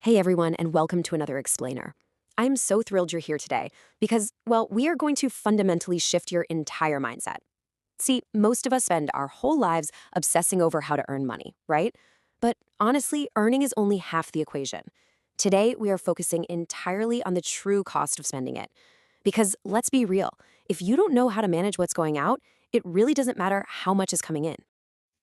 Hey everyone, and welcome to another explainer. I'm so thrilled you're here today because, well, we are going to fundamentally shift your entire mindset. See, most of us spend our whole lives obsessing over how to earn money, right? But honestly, earning is only half the equation. Today, we are focusing entirely on the true cost of spending it. Because let's be real, if you don't know how to manage what's going out, it really doesn't matter how much is coming in.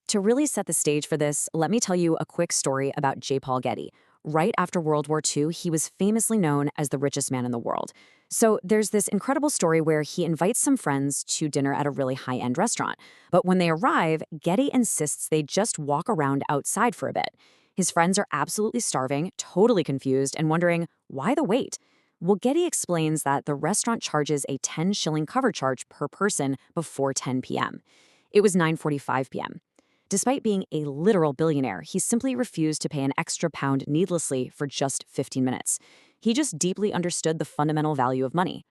To really set the stage for this, let me tell you a quick story about J. Paul Getty. Right after World War II, he was famously known as the richest man in the world. So there's this incredible story where he invites some friends to dinner at a really high-end restaurant. But when they arrive, Getty insists they just walk around outside for a bit. His friends are absolutely starving, totally confused, and wondering, why the wait? Well, Getty explains that the restaurant charges a 10-shilling cover charge per person before 10 p.m. It was 9:45 p.m. Despite being a literal billionaire, he simply refused to pay an extra pound needlessly for just 15 minutes. He just deeply understood the fundamental value of money.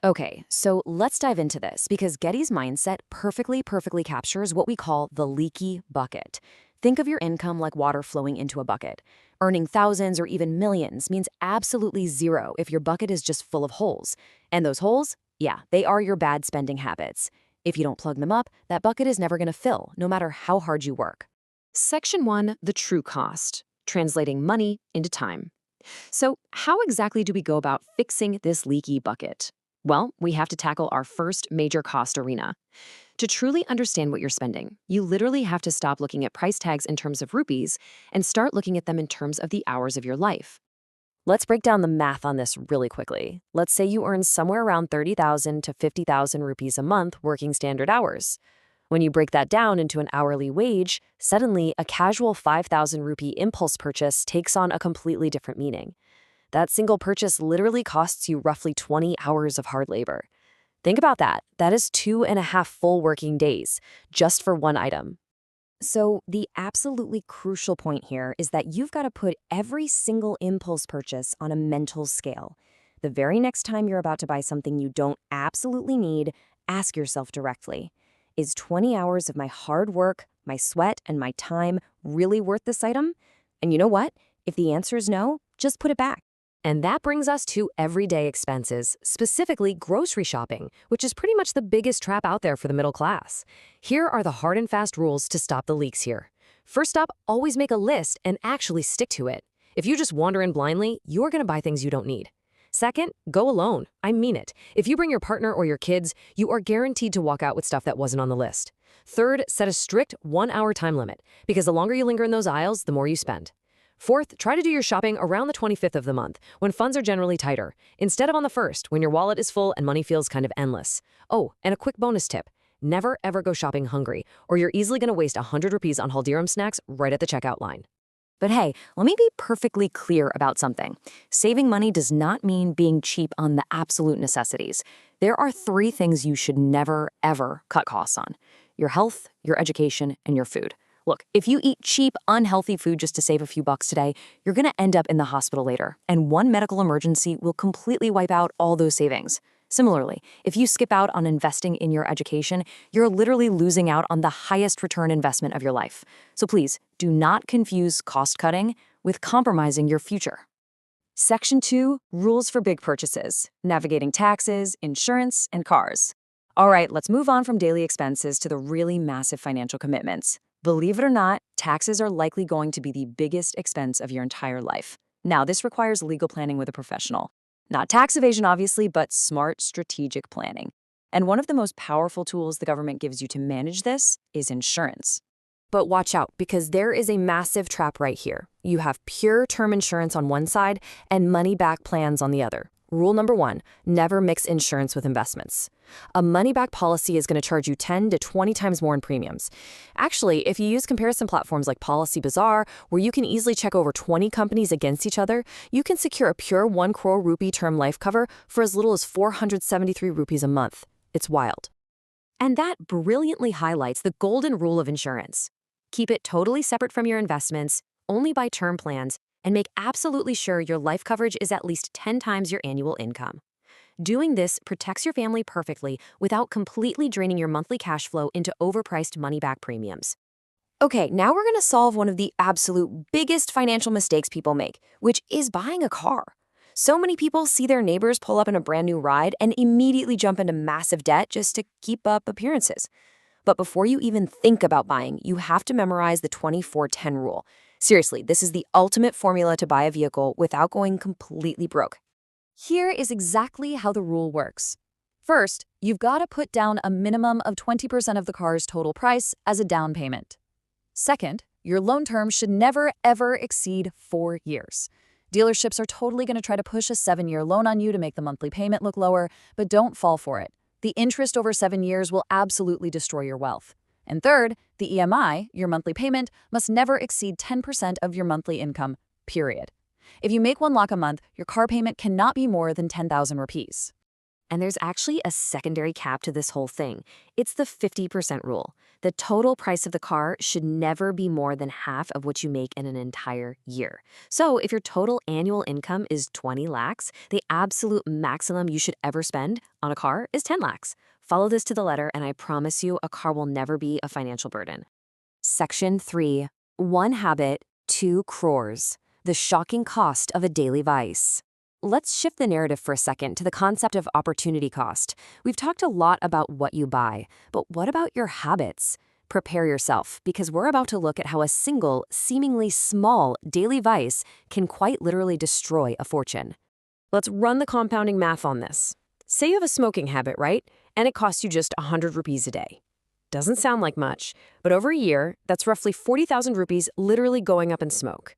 Okay, so let's dive into this because Getty's mindset perfectly captures what we call the leaky bucket. Think of your income like water flowing into a bucket. Earning thousands or even millions means absolutely zero if your bucket is just full of holes. And those holes, yeah, they are your bad spending habits. If you don't plug them up, that bucket is never going to fill, no matter how hard you work. Section 1, the true cost, translating money into time. So, how exactly do we go about fixing this leaky bucket? Well, we have to tackle our first major cost arena. To truly understand what you're spending, you literally have to stop looking at price tags in terms of rupees and start looking at them in terms of the hours of your life. Let's break down the math on this really quickly. Let's say you earn somewhere around 30,000 to 50,000 rupees a month working standard hours. When you break that down into an hourly wage, suddenly a casual 5,000 rupee impulse purchase takes on a completely different meaning. That single purchase literally costs you roughly 20 hours of hard labor. Think about that. That is 2.5 full working days just for one item. So, the absolutely crucial point here is that you've got to put every single impulse purchase on a mental scale. The very next time you're about to buy something you don't absolutely need, ask yourself directly, is 20 hours of my hard work, my sweat, and my time really worth this item? And you know what? If the answer is no, just put it back. And that brings us to everyday expenses, specifically grocery shopping, which is pretty much the biggest trap out there for the middle class. Here are the hard and fast rules to stop the leaks here. First up, always make a list and actually stick to it. If you just wander in blindly, you're going to buy things you don't need. Second, go alone. I mean it. If you bring your partner or your kids, you are guaranteed to walk out with stuff that wasn't on the list. Third, set a strict 1-hour time limit, because the longer you linger in those aisles, the more you spend. Fourth, try to do your shopping around the 25th of the month, when funds are generally tighter, instead of on the 1st, when your wallet is full and money feels kind of endless. Oh, and a quick bonus tip. Never ever go shopping hungry, or you're easily going to waste 100 rupees on Haldiram snacks right at the checkout line. But hey, let me be perfectly clear about something. Saving money does not mean being cheap on the absolute necessities. There are 3 things you should never, ever cut costs on: your health, your education, and your food. Look, if you eat cheap, unhealthy food just to save a few bucks today, you're going to end up in the hospital later, and one medical emergency will completely wipe out all those savings. Similarly, if you skip out on investing in your education, you're literally losing out on the highest return investment of your life. So please, do not confuse cost-cutting with compromising your future. Section 2, rules for big purchases, navigating taxes, insurance, and cars. All right, let's move on from daily expenses to the really massive financial commitments. Believe it or not, taxes are likely going to be the biggest expense of your entire life. Now, this requires legal planning with a professional. Not tax evasion, obviously, but smart, strategic planning. And one of the most powerful tools the government gives you to manage this is insurance. But watch out, because there is a massive trap right here. You have pure term insurance on one side and money-back plans on the other. Rule number 1, never mix insurance with investments. A money-back policy is going to charge you 10 to 20 times more in premiums. Actually, if you use comparison platforms like Policy Bazaar, where you can easily check over 20 companies against each other, you can secure a pure 1 crore rupee term life cover for as little as 473 rupees a month. It's wild. And that brilliantly highlights the golden rule of insurance. Keep it totally separate from your investments, only buy term plans, and make absolutely sure your life coverage is at least 10 times your annual income. Doing this protects your family perfectly without completely draining your monthly cash flow into overpriced money-back premiums. Okay, now we're going to solve one of the absolute biggest financial mistakes people make, which is buying a car. So many people see their neighbors pull up in a brand new ride and immediately jump into massive debt just to keep up appearances. But before you even think about buying, you have to memorize the 24-10 rule. Seriously, this is the ultimate formula to buy a vehicle without going completely broke. Here is exactly how the rule works. First, you've got to put down a minimum of 20% of the car's total price as a down payment. Second, your loan term should never, ever exceed 4 years. Dealerships are totally going to try to push a 7-year loan on you to make the monthly payment look lower, but don't fall for it. The interest over 7 years will absolutely destroy your wealth. And third, the EMI, your monthly payment, must never exceed 10% of your monthly income, period. If you make 1 lakh a month, your car payment cannot be more than 10,000 rupees. And there's actually a secondary cap to this whole thing. It's the 50% rule. The total price of the car should never be more than half of what you make in an entire year. So if your total annual income is 20 lakhs, the absolute maximum you should ever spend on a car is 10 lakhs. Follow this to the letter, and I promise you a car will never be a financial burden. Section 3. One habit, 2 crores. The shocking cost of a daily vice. Let's shift the narrative for a second to the concept of opportunity cost. We've talked a lot about what you buy, but what about your habits? Prepare yourself, because we're about to look at how a single, seemingly small daily vice can quite literally destroy a fortune. Let's run the compounding math on this. Say you have a smoking habit, right? And it costs you just 100 rupees a day. Doesn't sound like much, but over a year, that's roughly 40,000 rupees literally going up in smoke.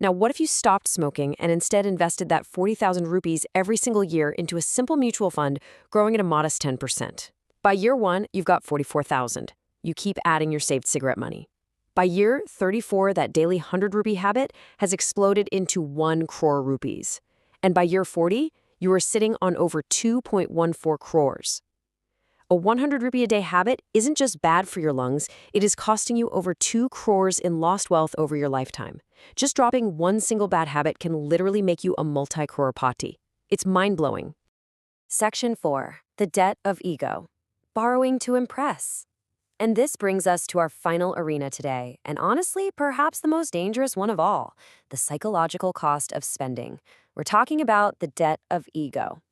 Now, what if you stopped smoking and instead invested that 40,000 rupees every single year into a simple mutual fund, growing at a modest 10%? By year 1, you've got 44,000. You keep adding your saved cigarette money. By year 34, that daily 100 rupee habit has exploded into 1 crore rupees. And by year 40, you are sitting on over 2.14 crores. A 100 rupee a day habit isn't just bad for your lungs, it is costing you over 2 crores in lost wealth over your lifetime. Just dropping one single bad habit can literally make you a multi-crorepati. It's mind-blowing. Section 4. The debt of ego. Borrowing to impress. And this brings us to our final arena today, and honestly, perhaps the most dangerous one of all, the psychological cost of spending. We're talking about the debt of ego.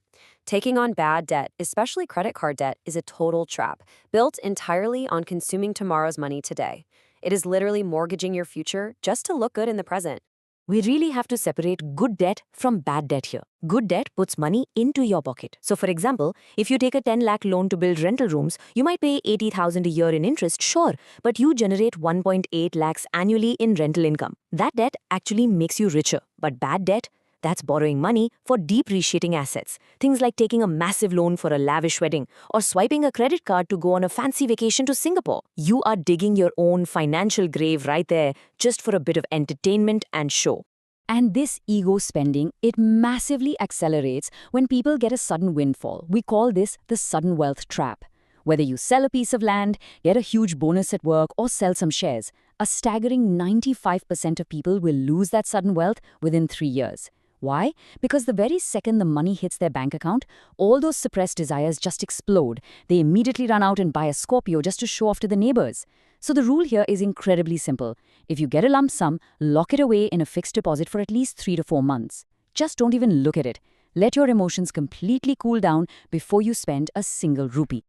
Taking on bad debt, especially credit card debt, is a total trap, built entirely on consuming tomorrow's money today. It is literally mortgaging your future just to look good in the present. We really have to separate good debt from bad debt here. Good debt puts money into your pocket. So for example, if you take a 10 lakh loan to build rental rooms, you might pay 80,000 a year in interest, sure, but you generate 1.8 lakhs annually in rental income. That debt actually makes you richer, but bad debt, that's borrowing money for depreciating assets. Things like taking a massive loan for a lavish wedding or swiping a credit card to go on a fancy vacation to Singapore. You are digging your own financial grave right there just for a bit of entertainment and show. And this ego spending, it massively accelerates when people get a sudden windfall. We call this the sudden wealth trap. Whether you sell a piece of land, get a huge bonus at work, or sell some shares, a staggering 95% of people will lose that sudden wealth within 3 years. Why? Because the very second the money hits their bank account, all those suppressed desires just explode. They immediately run out and buy a Scorpio just to show off to the neighbors. So the rule here is incredibly simple. If you get a lump sum, lock it away in a fixed deposit for at least 3 to 4 months. Just don't even look at it. Let your emotions completely cool down before you spend a single rupee.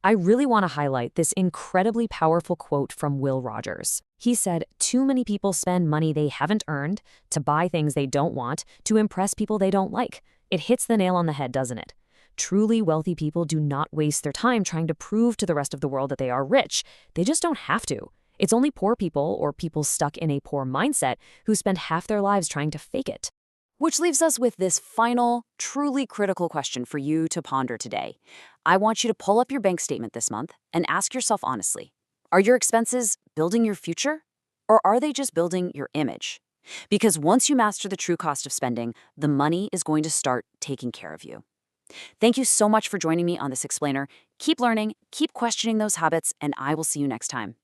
I really want to highlight this incredibly powerful quote from Will Rogers. He said, "Too many people spend money they haven't earned to buy things they don't want to impress people they don't like." It hits the nail on the head, doesn't it? Truly wealthy people do not waste their time trying to prove to the rest of the world that they are rich. They just don't have to. It's only poor people or people stuck in a poor mindset who spend half their lives trying to fake it. Which leaves us with this final, truly critical question for you to ponder today. I want you to pull up your bank statement this month and ask yourself honestly, are your expenses building your future, or are they just building your image? Because once you master the true cost of spending, the money is going to start taking care of you. Thank you so much for joining me on this explainer. Keep learning, keep questioning those habits, and I will see you next time.